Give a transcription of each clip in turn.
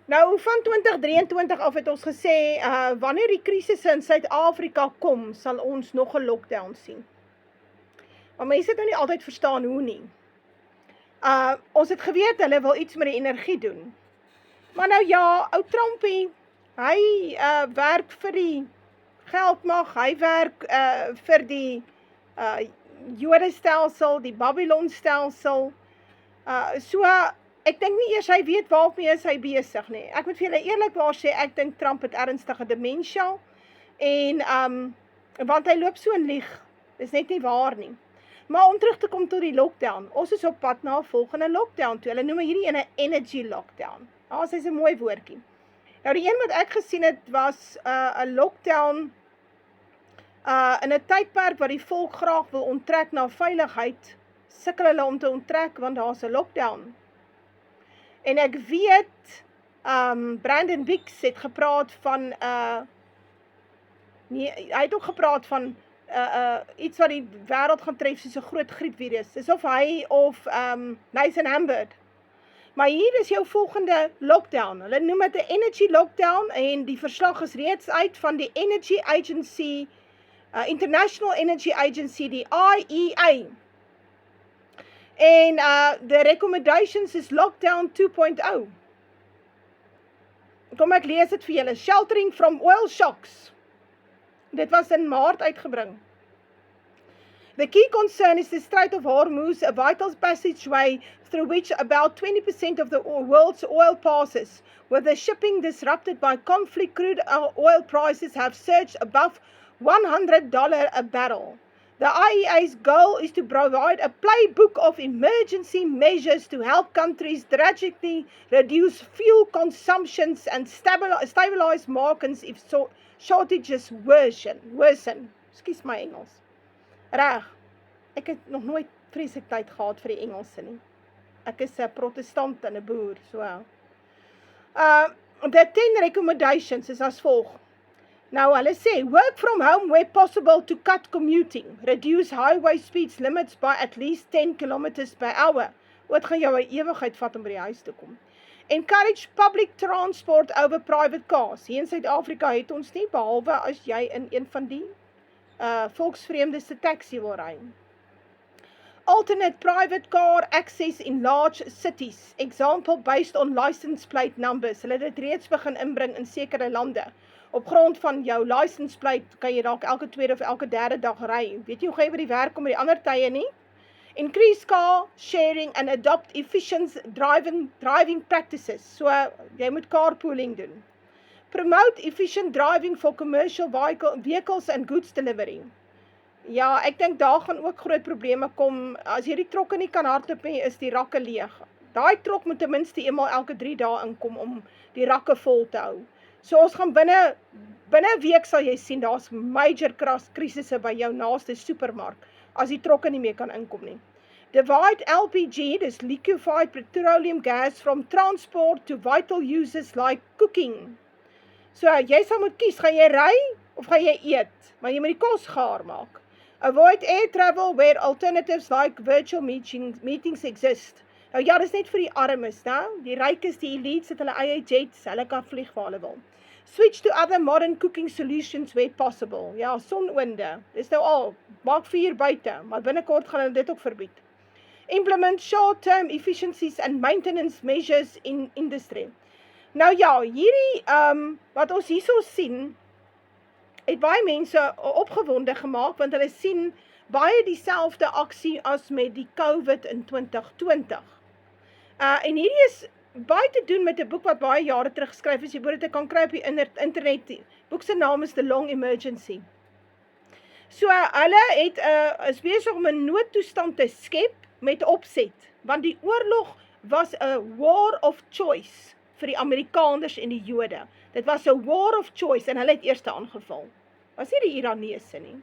Nou van 2023 af het ons gesê, wanneer die krisisse in Suid-Afrika kom, sal ons nog 'n lockdown sien. Maar mense het nou nie altyd verstaan hoe nie. Ons het geweet hulle wil iets met die energie doen. Maar nou ja, ou Trumpie, hy werk vir die geldmag, hy werk vir die Jodestelsel, die Babylonstelsel. So ek dink nie eers hy weet waarmee is hy besig nie. Ek moet vir julle eerlikwaar sê, ek dink Trump het ernstige dementia en want hy loop so in lieg. Dis net nie waar nie. Maar om terug te kom tot die lockdown, ons is op pad na 'n volgende lockdown toe. Hulle noem hierdie ene energy lockdown. Dit is 'n mooi woordjie. Nou die een wat ek gesien het was 'n lockdown in 'n tydperk waar die volk graag wil onttrek na veiligheid, sukkel hulle om te onttrek want daar's 'n lockdown. En ek weet, Brandon Bix het gepraat van, nee, hy het ook gepraat van iets wat die wêreld gaan tref soos 'n groot griepvirus. Dis of hy of Nathan Hambert. Maar hier is jou volgende lockdown. Hulle noem dit 'n energy lockdown en die verslag is reeds uit van die Energy Agency, International Energy Agency, die IEA. En the recommendations is lockdown 2.0. Kom ek lees dit vir julle. Sheltering from oil shocks. Dit was in Maart uitgebring. The key concern is the Strait of Hormuz, a vital passageway through which about 20% of the world's oil passes. With the shipping disrupted by conflict, crude oil prices have surged above $100 a barrel. The IEA's goal is to provide a playbook of emergency measures to help countries drastically reduce fuel consumptions and stabilize markets if shortages worsen. Ekskuus my Engels. Reg, ek het nog nooit vreeslik tyd gehad vir die Engelse nie. Ek is 'n protestant en 'n boer, so. The 10 recommendations is as volg. Nou, hulle sê, work from home where possible to cut commuting. Reduce highway speeds limits by at least 10 kilometers per hour. Wat gaan jou 'n ewigheid vat om by die huis te kom. Encourage public transport over private cars. Hier in Suid-Afrika het ons nie, behalwe as jy in een van die volksvreemde se taxi wil ry. Alternate private car access in large cities. Example based on license plate numbers. Hulle het dit reeds begin inbring in sekere lande. Op grond van jou license plate kan jy dalk elke tweede of elke derde dag ry. Weet jy hoe gaan jy by die werk kom met die ander tye nie? Increase car sharing and adopt efficient driving practices. So jy moet carpooling doen. Promote efficient driving for commercial vehicles and goods delivery. Ja, ek dink daar gaan ook groot probleme kom. As hierdie trokke nie kan hardloop nie, is die rakke leeg. Daai trok moet ten minste eenmal elke 3 dae inkom om die rakke vol te hou. So ons gaan binne 'n week sal jy sien, daar's major krisisse by jou naaste supermark, as die trokke nie meer kan inkom nie. Divide LPG, dis liquefied petroleum gas, from transport to vital uses like cooking. So jy sal moet kies, gaan jy ry of gaan jy eet? Maar jy moet die kos gaar maak. Avoid air travel where alternatives like virtual meetings exist. Nou ja, dis net vir die armes, né? Die rykes, die elites het hulle eie jets, hulle kan vlieg waar hulle wil. Switch to other modern cooking solutions where possible. Ja, sonoonde. Dis nou al, maak vuur buite, maar binnekort gaan hulle dit ook verbied. Implement short-term efficiencies and maintenance measures in industry. Nou ja, hierdie, wat ons hierso sien, het baie mense opgewonde gemaak, want hulle sien baie dieselfde aksie as met die COVID in 2020. En hierdie is baie te doen met 'n boek wat baie jare terug geskryf is, jy moet dit kan kry op die internet. Die boek se naam is The Long Emergency. So, hulle is besig om 'n noodtoestand te skep met opset, want die oorlog was 'n war of choice vir die Amerikaners en die Jode. Dit was 'n war of choice en hulle het eers aangeval. Was nie die Iranese nie.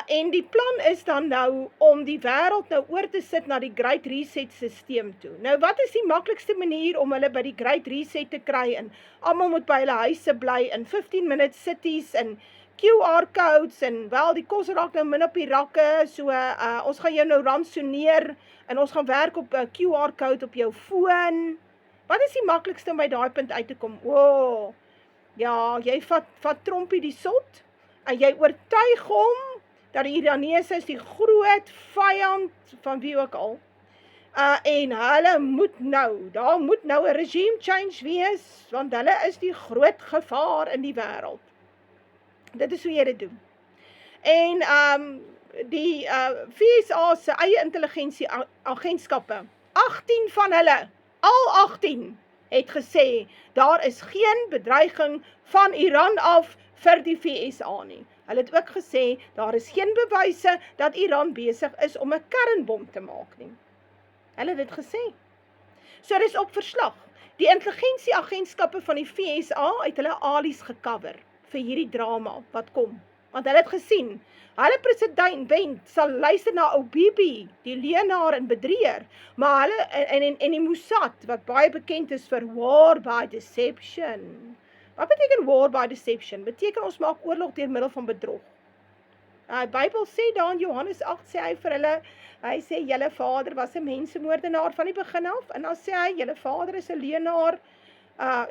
En die plan is dan nou om die wêreld nou oor te sit na die Great Reset systeem toe. Nou wat is die maklikste manier om hulle by die Great Reset te kry en almal moet by hulle huise bly in 15-minute cities en QR codes en wel die kos raak nou min op die rakke, so ons gaan jou nou ransoneer en ons gaan werk op 'n QR code op jou foon. Wat is die maklikste om by daai punt uit te kom? O, ja, jy vat Trompie die sot, en jy oortuig hom, dat die Iranese is die groot vyand, van wie ook al, en hulle daar moet nou 'n regime change wees, want hulle is die groot gevaar in die wêreld. Dit is hoe jy dit doen. En die FSA se eie intelligensieagentskappe, 18 van hulle, al 18, het gesê, daar is geen bedreiging van Iran af vir die FSA nie. Hulle het ook gesê, daar is geen bewyse dat Iran besig is om 'n kernbom te maak nie. Hulle het dit gesê. So dis op verslag. Die intelligensieagentskappe van die FSA het hulle alies gecover vir hierdie drama wat kom. Want hulle het gesien, hulle president sal luister na ou Bibi, die leenaar en bedrieër, maar hulle, en die Mossad, wat baie bekend is vir war by deception. Wat beteken war by deception? Beteken ons maak oorlog deur middel van bedrog. Die Bybel sê daar in Johannes 8, sê hy vir hulle, hy sê, julle vader was 'n mensemoordenaar van die begin af, en dan sê hy, julle vader is 'n leenaar,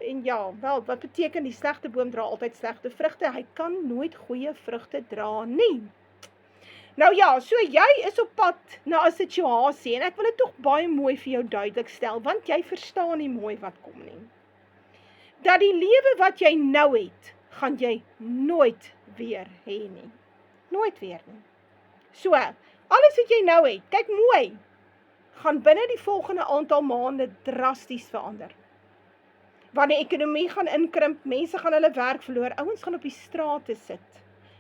en ja, wel, wat beteken die slegte boom dra altyd slegte vrugte? Hy kan nooit goeie vrugte dra nie. Nou ja, so jy is op pad na 'n situasie, en ek wil dit tog baie mooi vir jou duidelik stel, want jy verstaan nie mooi wat kom nie. Dat die lewe wat jy nou het, gaan jy nooit weer hê nie. Nooit weer nie. So, alles wat jy nou het, kyk mooi, gaan binne die volgende aantal maande drasties verander. Want die ekonomie gaan inkrimp, mense gaan hulle werk verloor, ouens gaan op die strate sit.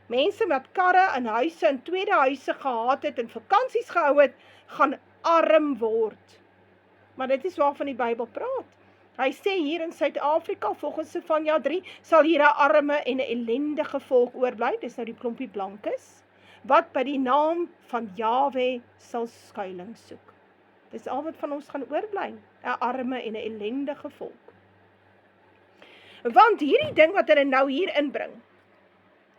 Mense wat karre en huise en tweede huise gehad het en vakansies gehou het, gaan arm word. Maar dit is waarvan die Bybel praat. Hy sê hier in Suid-Afrika, volgens Sefanja 3, sal hier 'n arme en 'n ellendige volk oorbly, dis nou die klompie blankes, wat by die naam van Jahwe sal skuilings soek. Dis al wat van ons gaan oorbly, 'n arme en 'n ellendige volk. Want hierdie ding wat hulle nou hier inbring,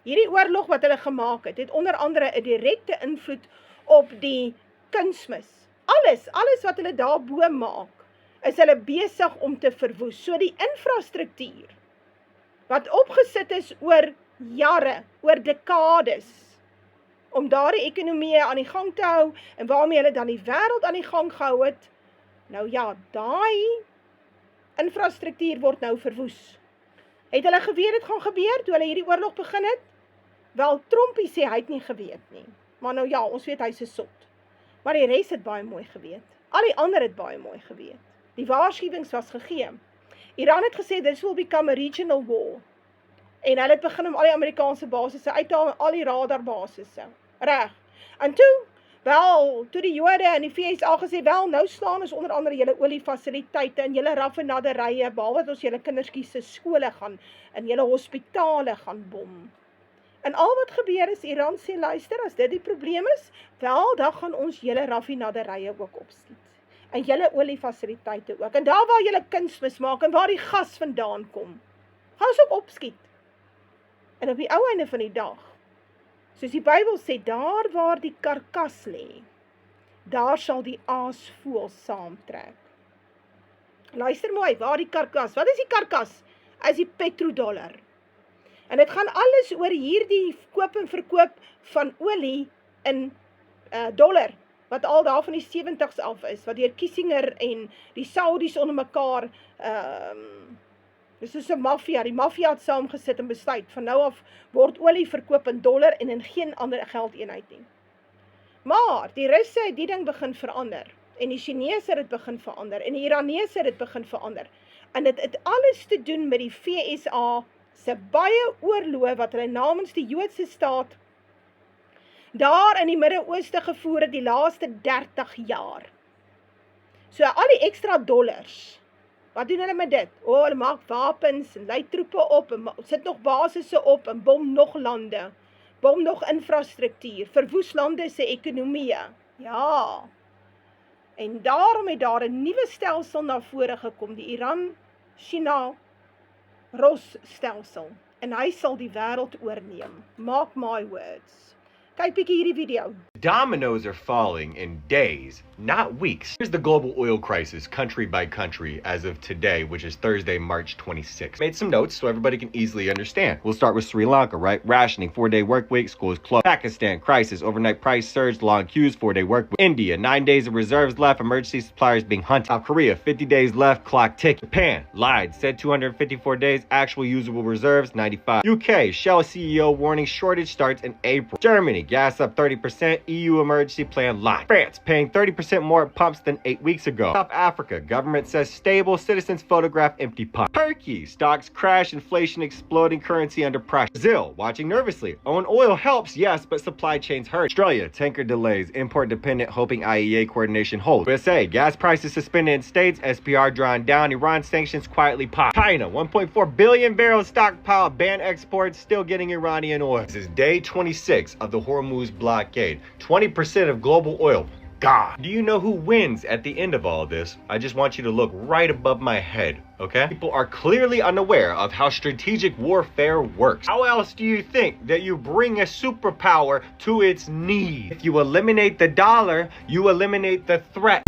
hierdie oorlog wat hulle gemaak het onder andere 'n direkte invloed op die kunsmis. Alles wat hulle daarbo maak, is hulle besig om te verwoes. So die infrastruktuur, wat opgesit is oor jare, oor dekades, om daardie ekonomie aan die gang te hou, en waarmee hulle dan die wêreld aan die gang gehou het, nou ja, daai infrastruktuur word nou verwoes. Het hulle geweet dit gaan gebeur, toe hulle hierdie oorlog begin het? Wel, Trompie sê hy het nie geweet nie. Maar nou ja, ons weet hy's 'n sot. Maar die res het baie mooi geweet. Al die ander het baie mooi geweet. Die waarskuwings was gegee. Iran het gesê, this will become a regional war. En hulle het begin om al die Amerikaanse basisse uit te haal, al die radarbasisse. Reg. En toe die Jode en die FSA gesê, wel, nou slaan ons onder andere julle oliefasiliteite en julle raffinaderye, behalwe dat ons julle kindertjies se skole gaan, en julle hospitale gaan bom. En al wat gebeur is, Iran sê, luister, as dit die probleem is, wel, dan gaan ons julle raffinaderye ook opskiet. En julle oliefasiliteite ook. En daar waar julle kunsmis maak, en waar die gas vandaan kom, gaan ons ook opskiet. En op die ou einde van die dag, soos die Bybel sê, daar waar die karkas lê, daar sal die aasvoël saamtrek. Luister mooi, waar die karkas, wat is die karkas? Is die petrodollar. En dit gaan alles oor hierdie koop en verkoop van olie in dollar, wat al daar van die 70s af is, wat deur Kissinger en die Saudis onder mekaar, dis soos 'n maffia, die maffia het saamgesit en besluit, van nou af word olie verkoop in dollar en in geen ander geldeenheid nie. Maar die Russe het die ding begin verander, en die Chinese het dit begin verander, en die Iranese het dit begin verander, en dit het alles te doen met die FSA se baie oorloë wat hulle namens die Joodse staat daar in die Midde-Ooste gevoer het die laaste 30 jaar. So al die extra dollars, wat doen hulle met dit? Hulle maak wapens en lei troepe op, en sit nog basisse op, en bom nog lande, bom nog infrastruktuur, verwoes lande se ekonomie. Ja, en daarom het daar 'n nuwe stelsel na vore gekom, die Iran-China Ros stelsel, en hy sal die wêreld oorneem. Mark my words. Kyk bietjie hierdie video. Dominoes are falling in days, not weeks. Here's the global oil crisis, country by country, as of today, which is Thursday, March 26th. Made some notes so everybody can easily understand. We'll start with Sri Lanka, right? Rationing, 4-day work week, schools closed. Pakistan, crisis, overnight price surge, long queues, 4-day work week. India, 9 days of reserves left, emergency suppliers being hunted. South Korea, 50 days left, clock ticking. Japan, lied, said 254 days, actual usable reserves, 95. UK, Shell CEO warning shortage starts in April. Germany, gas up 30%, EU emergency plan locked. France, paying 30% more at pumps than 8 weeks ago. South Africa, government says stable, citizens photograph empty pump. Turkey, stocks crash, inflation exploding, currency under pressure. Brazil, watching nervously. Own oil helps, yes, but supply chains hurt. Australia, tanker delays, import dependent, hoping IEA coordination holds. USA, gas prices suspended in states, SPR drawn down, Iran sanctions quietly pop. China, 1.4 billion barrels stockpile, ban exports, still getting Iranian oil. This is day 26 of the Hormuz blockade. 20% of global oil. God. Do you know who wins at the end of all this? I just want you to look right above my head, okay? People are clearly unaware of how strategic warfare works. How else do you think that you bring a superpower to its knees? If you eliminate the dollar, you eliminate the threat.